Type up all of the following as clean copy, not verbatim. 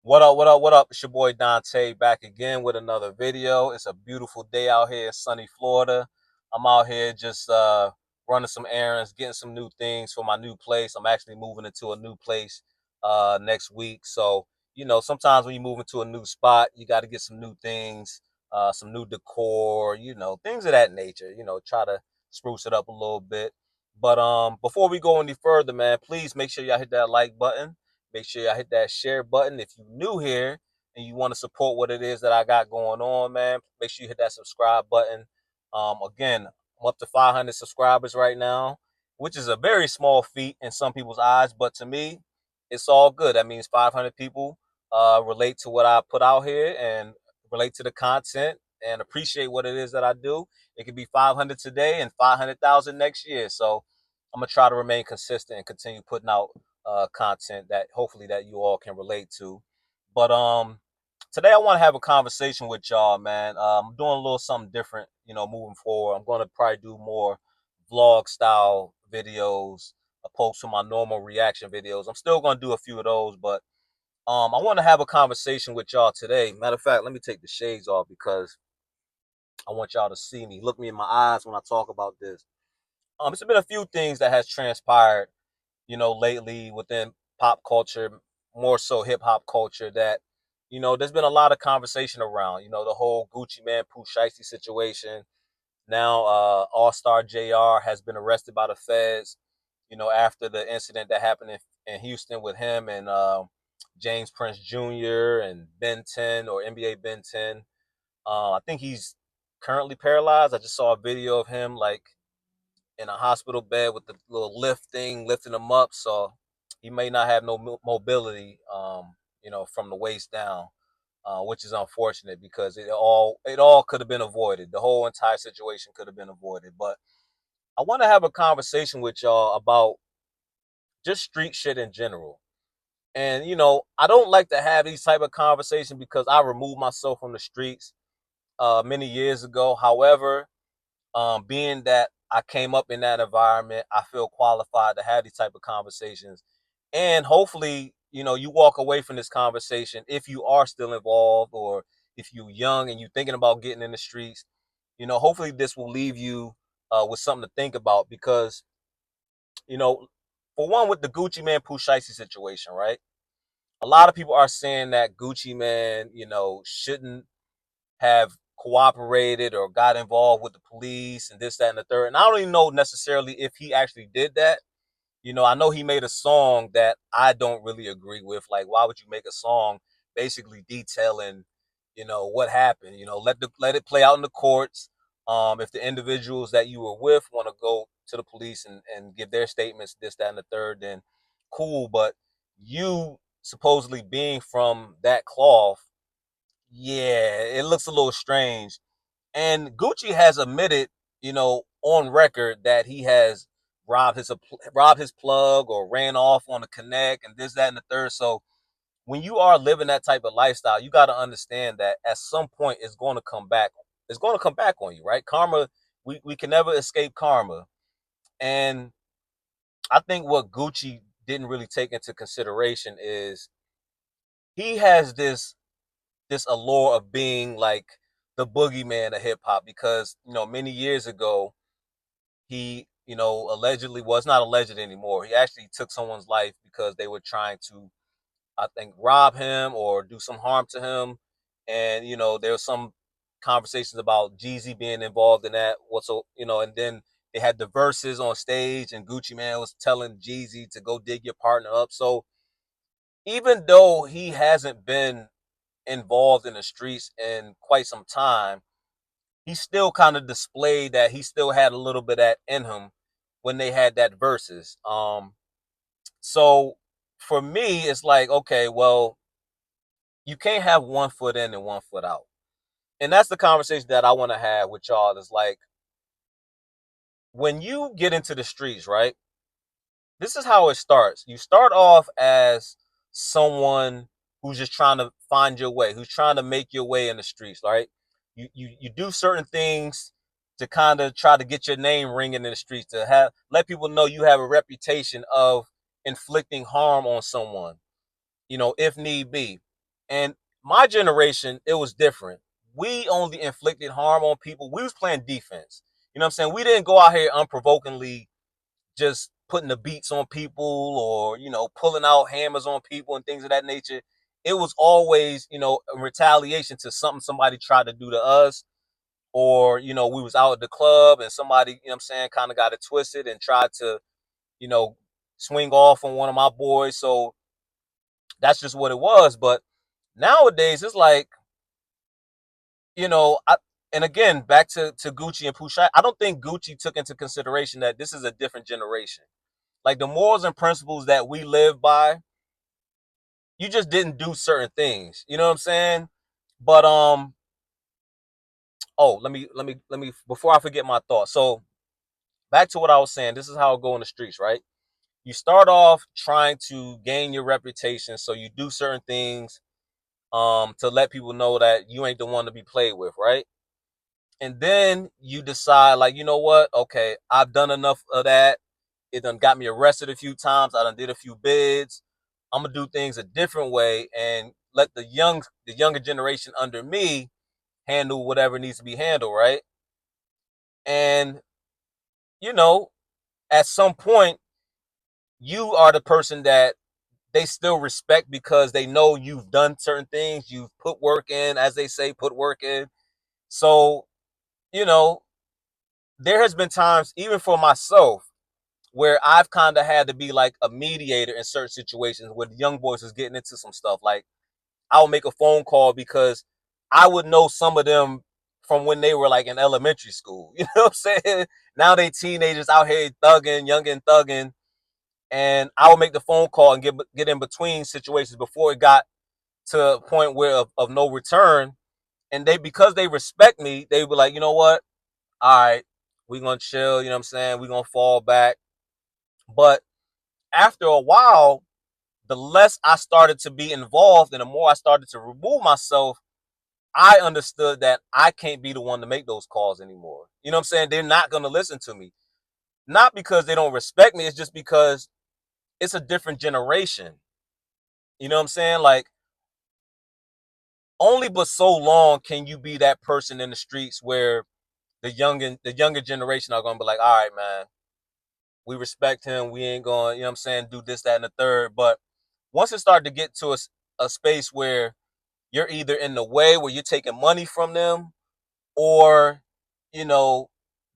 What up, what up, what up? It's your boy Dante back again with another video. It's a beautiful day out here in sunny Florida. I'm out here just running some errands, getting some new things for my new place. I'm actually moving into a new place next week. So, sometimes when you move into a new spot, you got to get some new things, some new decor, things of that nature, try to spruce it up a little bit. But before we go any further, man, please make sure y'all hit that like button. Make sure y'all hit that share button. If you're new here and you want to support what it is that I got going on, man, make sure you hit that subscribe button. Again, I'm up to 500 subscribers right now, which is a very small feat in some people's eyes, but to me, it's all good. That means 500 people relate to what I put out here and relate to the content and appreciate what it is that I do. It could be 500 today and 500,000 next year. So I'm gonna try to remain consistent and continue putting out content that hopefully that you all can relate to. But today I want to have a conversation with y'all, man. I'm doing a little something different, moving forward. I'm going to probably do more vlog style videos opposed to my normal reaction videos. I'm still going to do a few of those, but I want to have a conversation with y'all today. Matter of fact, let me take the shades off because I want y'all to see me, look me in my eyes when I talk about this. It's been a few things that has transpired lately within pop culture, more so hip hop culture, that, there's been a lot of conversation around, the whole Gucci Man Pooh Shiesty situation. Now, All-Star JR has been arrested by the feds, after the incident that happened in Houston with him and James Prince Jr. and Ben 10 or NBA Ben 10. I think he's currently paralyzed. I just saw a video of him like in a hospital bed with the little lift thing lifting him up, so he may not have no mobility, from the waist down, which is unfortunate because it all could have been avoided. The whole entire situation could have been avoided. But I want to have a conversation with y'all about just street shit in general. And I don't like to have these type of conversations because I removed myself from the streets many years ago. However, being that I came up in that environment, I feel qualified to have these type of conversations. And hopefully, you walk away from this conversation if you are still involved or if you're young and you're thinking about getting in the streets. Hopefully this will leave you with something to think about because, you know, for one, with the Gucci Man Pooh Shiesty situation, right? A lot of people are saying that Gucci Man, shouldn't have cooperated or got involved with the police and this, that, and the third. And I don't even know necessarily if he actually did that. I know he made a song that I don't really agree with. Like, why would you make a song basically detailing, what happened? Let it play out in the courts. If the individuals that you were with want to go to the police and give their statements, this, that, and the third, then cool. But you supposedly being from that cloth, yeah, it looks a little strange. And Gucci has admitted, on record that he has robbed his plug or ran off on a connect and this, that, and the third. So when you are living that type of lifestyle, you got to understand that at some point it's going to come back. It's going to come back on you, right? Karma, we can never escape karma. And I think what Gucci didn't really take into consideration is he has this allure of being like the boogeyman of hip hop because many years ago he allegedly, well, it's not alleged anymore, he actually took someone's life because they were trying to, I think, rob him or do some harm to him. And there was some conversations about Jeezy being involved in that. And then they had the verses on stage and Gucci Man was telling Jeezy to go dig your partner up. So even though he hasn't been involved in the streets in quite some time, he still kind of displayed that he still had a little bit of that in him when they had that verses. So for me, it's like, okay, well, you can't have one foot in and one foot out. And that's the conversation that I want to have with y'all. Is like, when you get into the streets, right? This is how it starts. You start off as someone who's just trying to find your way, who's trying to make your way in the streets, right? You do certain things to kind of try to get your name ringing in the streets, to have let people know you have a reputation of inflicting harm on someone, if need be. And my generation, it was different. We only inflicted harm on people. We was playing defense. You know what I'm saying? We didn't go out here unprovokingly just putting the beats on people or, pulling out hammers on people and things of that nature. It was always, a retaliation to something somebody tried to do to us. Or, we was out at the club and somebody, kind of got it twisted and tried to, you know, swing off on one of my boys. So that's just what it was. But nowadays it's like, and again, back to Gucci and Pusha, I don't think Gucci took into consideration that this is a different generation. Like the morals and principles that we live by, you just didn't do certain things. You know what I'm saying? But oh, let me before I forget my thought. So back to what I was saying. This is how it go in the streets, right? You start off trying to gain your reputation, so you do certain things to let people know that you ain't the one to be played with, right? And then you decide, like, you know what? Okay, I've done enough of that. It done got me arrested a few times. I done did a few bids. I'm gonna do things a different way and let the younger generation under me handle whatever needs to be handled, right? And you know, at some point, you are the person that they still respect because they know you've done certain things, you've put work in, as they say, put work in. So, you know, there has been times, even for myself, where I've kind of had to be like a mediator in certain situations where the young boys is getting into some stuff. Like I'll make a phone call because I would know some of them from when they were like in elementary school. You know what I'm saying? Now they teenagers out here thugging, young and thugging. And I would make the phone call and get in between situations before it got to a point where of no return. And they, because they respect me, they were like, you know what? All right, we're gonna chill, you know what I'm saying? We're gonna fall back. But after a while, the less I started to be involved and the more I started to remove myself, I understood that I can't be the one to make those calls anymore. You know what I'm saying? They're not gonna listen to me. Not because they don't respect me, it's just because it's a different generation. You know what I'm saying? Like only but so long can you be that person in the streets where the younger generation are gonna be like, all right, man, we respect him. We ain't going, you know what I'm saying, do this, that, and the third. But once it started to get to a space where you're either in the way where you're taking money from them or, you know,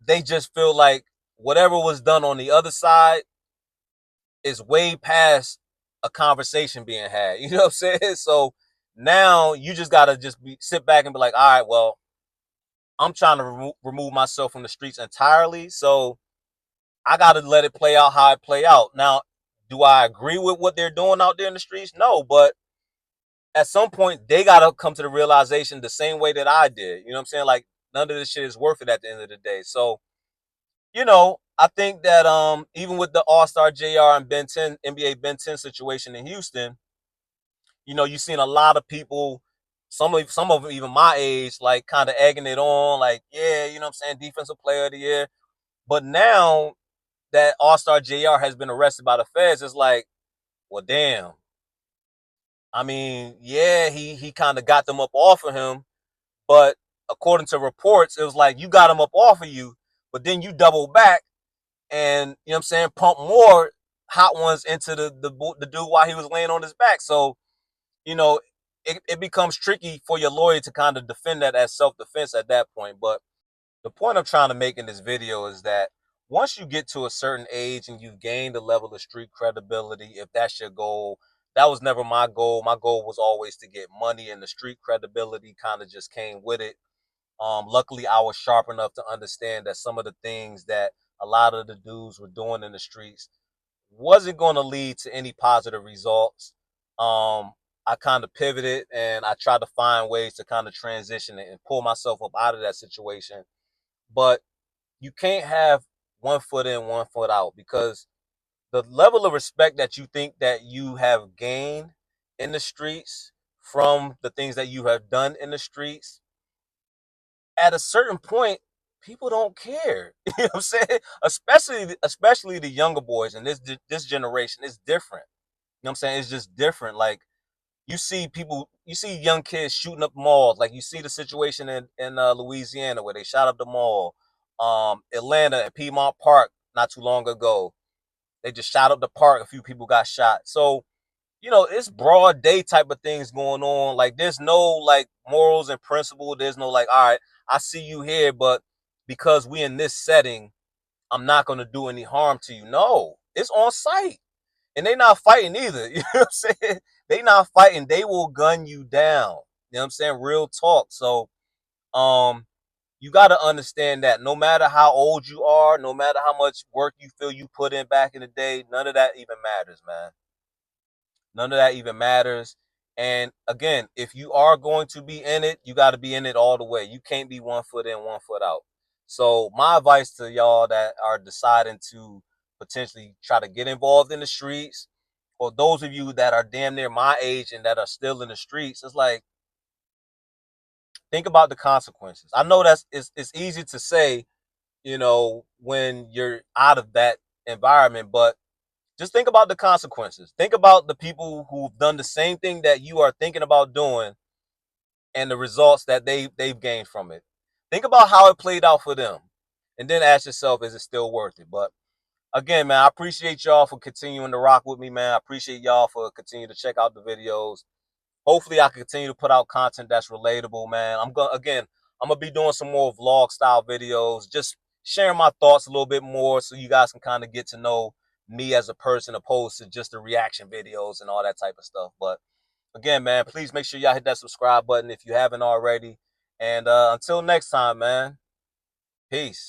they just feel like whatever was done on the other side is way past a conversation being had. You know what I'm saying? So now you just gotta sit back and be like, all right, well, I'm trying to remove myself from the streets entirely. So I got to let it play out how it play out. Now, do I agree with what they're doing out there in the streets? No, but at some point they got to come to the realization the same way that I did. You know what I'm saying? Like none of this shit is worth it at the end of the day. So, I think that even with the All-Star JR and Ben 10 NBA Ben 10 situation in Houston, you've seen a lot of people, some of them even my age, like kind of egging it on, like, yeah, you know what I'm saying, defensive player of the year. But now that All-Star JR has been arrested by the feds, it's like, well, damn. I mean, yeah, he kind of got them up off of him, but according to reports, it was like you got him up off of you, but then you double back and you know what I'm saying, pump more hot ones into the dude while he was laying on his back. So, you know, it becomes tricky for your lawyer to kind of defend that as self-defense at that point. But the point I'm trying to make in this video is that once you get to a certain age and you've gained a level of street credibility, if that's your goal, that was never my goal. My goal was always to get money, and the street credibility kind of just came with it. Luckily, I was sharp enough to understand that some of the things that a lot of the dudes were doing in the streets wasn't going to lead to any positive results. I kind of pivoted and I tried to find ways to kind of transition it and pull myself up out of that situation. But you can't have one foot in, one foot out, because the level of respect that you think that you have gained in the streets from the things that you have done in the streets, at a certain point, people don't care. You know what I'm saying? Especially the younger boys and this generation is different. You know what I'm saying? It's just different. Like you see people, you see young kids shooting up malls. Like you see the situation in Louisiana where they shot up the mall. Atlanta at Piedmont Park not too long ago, they just shot up the park. A few people got shot. So it's broad day type of things going on. Like there's no like morals and principle. There's no like, all right, I see you here, but because we in this setting, I'm not gonna do any harm to you. No, it's on site. And they not fighting either. You know what I'm saying? They not fighting. They will gun you down. You know what I'm saying? Real talk. So um you got to understand that no matter how old you are, no matter how much work you feel you put in back in the day, none of that even matters, man. None of that even matters. And again, if you are going to be in it, you got to be in it all the way. You can't be 1 foot in, 1 foot out. So my advice to y'all that are deciding to potentially try to get involved in the streets, or those of you that are damn near my age and that are still in the streets, it's like, think about the consequences. I know it's easy to say, when you're out of that environment, but just think about the consequences. Think about the people who've done the same thing that you are thinking about doing and the results that they've gained from it. Think about how it played out for them. And then ask yourself, is it still worth it? But again, man, I appreciate y'all for continuing to rock with me, man. I appreciate y'all for continuing to check out the videos. Hopefully I can continue to put out content that's relatable, man. I'm gonna be doing some more vlog style videos, just sharing my thoughts a little bit more so you guys can kind of get to know me as a person opposed to just the reaction videos and all that type of stuff. But again, man, please make sure y'all hit that subscribe button if you haven't already. And until next time, man, peace.